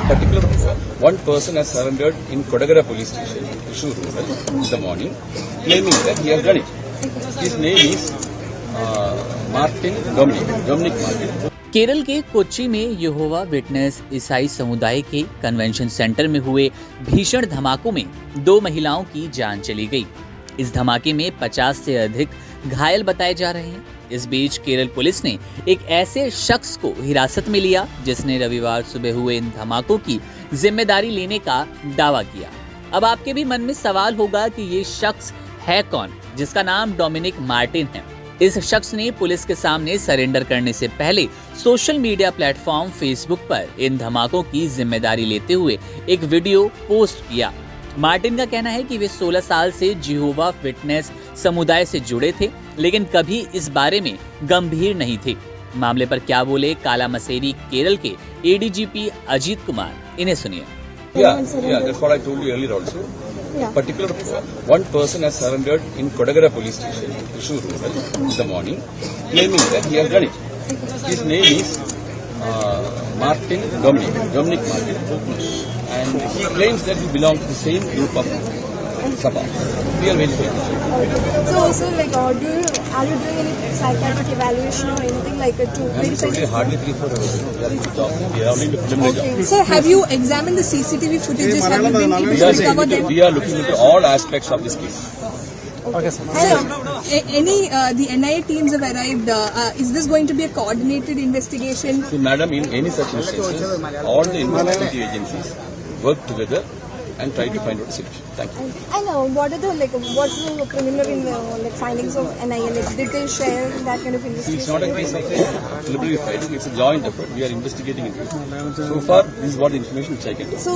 particular one person has surrendered in Kodagara police station, Thrissur rural, in the morning, claiming that he has done it. His name is Dominic Martin. Kerala के कोच्चि में यहोवा witness ईसाई समुदाय के convention centre में हुए भीषण धमाकों में 2 महिलाओं की जान चली गई। इस धमाके में 50 से अधिक घायल बताए जा रहे हैं। इस बीच केरल पुलिस ने एक ऐसे शख्स को हिरासत में लिया जिसने रविवार सुबह हुए इन धमाकों की जिम्मेदारी लेने का दावा किया। अब आपके भी मन में सवाल होगा कि ये शख्स है कौन, जिसका नाम डोमिनिक मार्टिन है। इस शख्स ने पुलिस के सामने सरेंडर करने से पहले सोशल मीडिया प्लेटफॉर्म फेसबुक पर इन धमाकों की जिम्मेदारी लेते हुए एक वीडियो पोस्ट किया। मार्टिन का कहना है कि वे 16 साल से जिहोवा विटनेस समुदाय से जुड़े थे, लेकिन कभी इस बारे में गंभीर नहीं थे। मामले पर क्या बोले काला मसेरी केरल के एडीजीपी अजीत कुमार, इन्हें सुनिए। That's what I told you earlier also. Particular one person has surrendered in Kodagara police station, Thrissur rural, in the morning, claiming that he has done it. His name is Dominic Martin, and he claims that he belongs to the same group of Sabha. We are verifying. So, are you doing any psychiatric evaluation or anything like that to verify? It's hardly 3-4 hours. We are only in the preliminary job. Sir, have you examined the CCTV footages? Have you been able to discover them? We are looking into all aspects of this case. Okay, sir. The NIA teams have arrived. Is this going to be a coordinated investigation? So, madam, in any such instances, all the investigative agencies work together and try to find out the solution. Thank you. And what are what's the preliminary findings of NIA? Did they share that kind of investigation? It's not a case of deliberately fighting. It's a joint effort. We are investigating it. So far, this is what the information which I can get. So,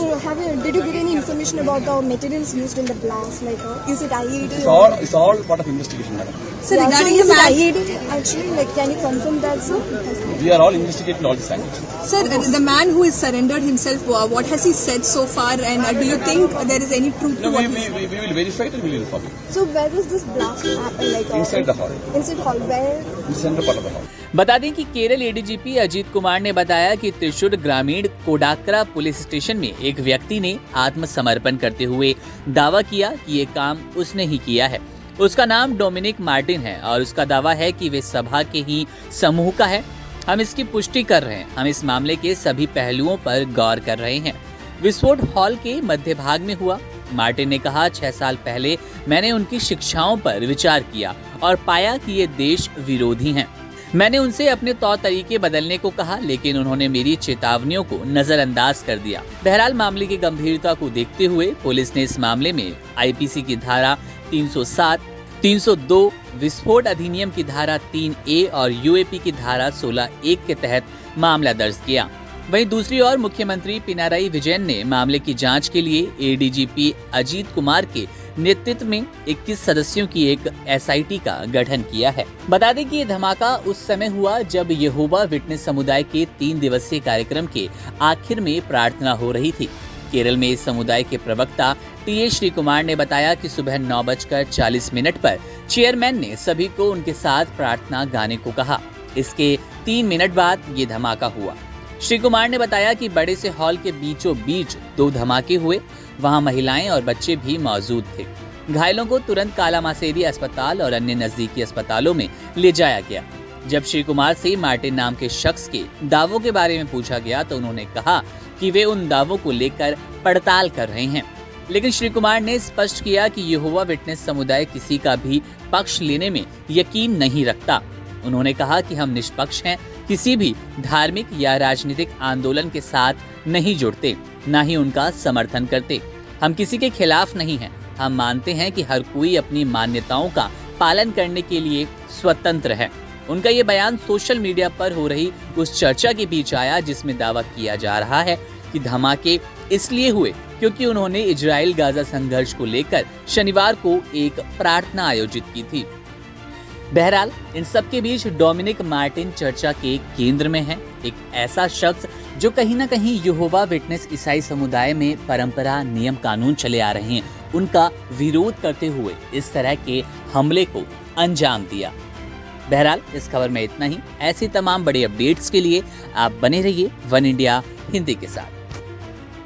did you get any information about the materials used in the blast? Is it IED? It's all part of investigation, madam. So, regarding the IED, actually, can you confirm that, sir? We are all investigating all these angles. Sir, the man who has surrendered himself, what has he said so far, and do you think there is any truth to what he said? We will verify it and we will inform you. So, where was this blast happen? Inside the hall. Inside hall, where? In the center part of the hall. बता दें कि Kerala ADGP Ajit Kumar ने बताया कि त्रिशूर ग्रामीण कोडाकरा police station में एक व्यक्ति ने आत्मसमर्पण करते हुए दावा किया कि ये काम उसने ही किया है। उसका नाम डोमिनिक मार्टिन है और उसका दावा है कि वे सभा के ही समूह का है। हम इसकी पुष्टि कर रहे हैं। हम इस मामले के सभी पहलुओं पर गौर कर रहे हैं। विस्फोट हॉल के मध्य भाग में हुआ। मार्टिन ने कहा, 6 साल पहले मैंने उनकी शिक्षाओं पर विचार किया और पाया कि ये देश विरोधी हैं। मैंने उनसे अपने तौर तरीके बदलने को कहा, लेकिन उन्होंने मेरी चेतावनियों को नजरअंदाज कर दिया। बहरहाल मामले की गंभीरता को देखते हुए पुलिस ने इस मामले में आईपीसी की धारा 307, 302, विस्फोट अधिनियम की धारा 3A और यूएपी की धारा 16(1) के तहत मामला दर्ज किया। वहीं दूसरी ओर मुख्यमंत्री पिनाराई विजयन ने मामले की जांच के लिए एडीजीपी अजीत कुमार के नेतृत्व में 21 सदस्यों की एक एसआईटी का गठन किया है। बता दें कि ये धमाका उस समय हुआ जब यहोवा विटनेस समुदाय के 3 दिवसीय कार्यक्रम के आखिर में प्रार्थना हो रही थी। केरल में इस समुदाय के प्रवक्ता टीए श्री कुमार ने बताया कि सुबह 9:40 पर चेयरमैन ने सभी को उनके साथ प्रार्थना गाने को कहा। इसके 3 मिनट बाद ये धमाका हुआ। श्री कुमार ने बताया कि बड़े से हॉल के बीचों बीच 2 धमाके हुए। वहां महिलाएं और बच्चे भी मौजूद थे। घायलों को तुरंत काला मसेरी अस्पताल और अन्य नजदीकी अस्पतालों में ले जाया गया। जब श्री कुमार से मार्टिन नाम के शख्स के दावों के बारे में पूछा गया तो उन्होंने कहा कि वे उन दावों को लेकर पड़ताल कर रहे हैं। लेकिन श्री कुमार ने स्पष्ट किया कि यहोवा विटनेस समुदाय किसी का भी पक्ष लेने में यकीन नहीं रखता। उन्होंने कहा कि हम निष्पक्ष हैं, किसी भी धार्मिक या राजनीतिक आंदोलन के साथ नहीं जुड़ते, न ही उनका समर्थन करते। हम किसी के खिलाफ नहीं हैं। हम मानते हैं कि हर कोई अपनी मान्यताओं का पालन करने के लिए स्वतंत्र है। उनका ये बयान सोशल मीडिया पर हो रही उस चर्चा के बीच आया जिसमें दावा किया जा रहा है कि धमाके इसलिए हुए क्योंकि उन्होंने इजराइल गाजा संघर्ष को लेकर शनिवार को एक प्रार्थना आयोजित की थी। बहरहाल इन सब के बीच डोमिनिक मार्टिन चर्चा के केंद्र में है। एक ऐसा शख्स जो कहीं न कहीं यहोवा विटनेस ईसाई समुदाय में परंपरा, नियम, कानून चले आ रहे हैं, उनका विरोध करते हुए इस तरह के हमले को अंजाम दिया। बहरहाल इस खबर में इतना ही। ऐसी तमाम बड़ी अपडेट्स के लिए आप बने रहिए वन इंडिया हिंदी के साथ।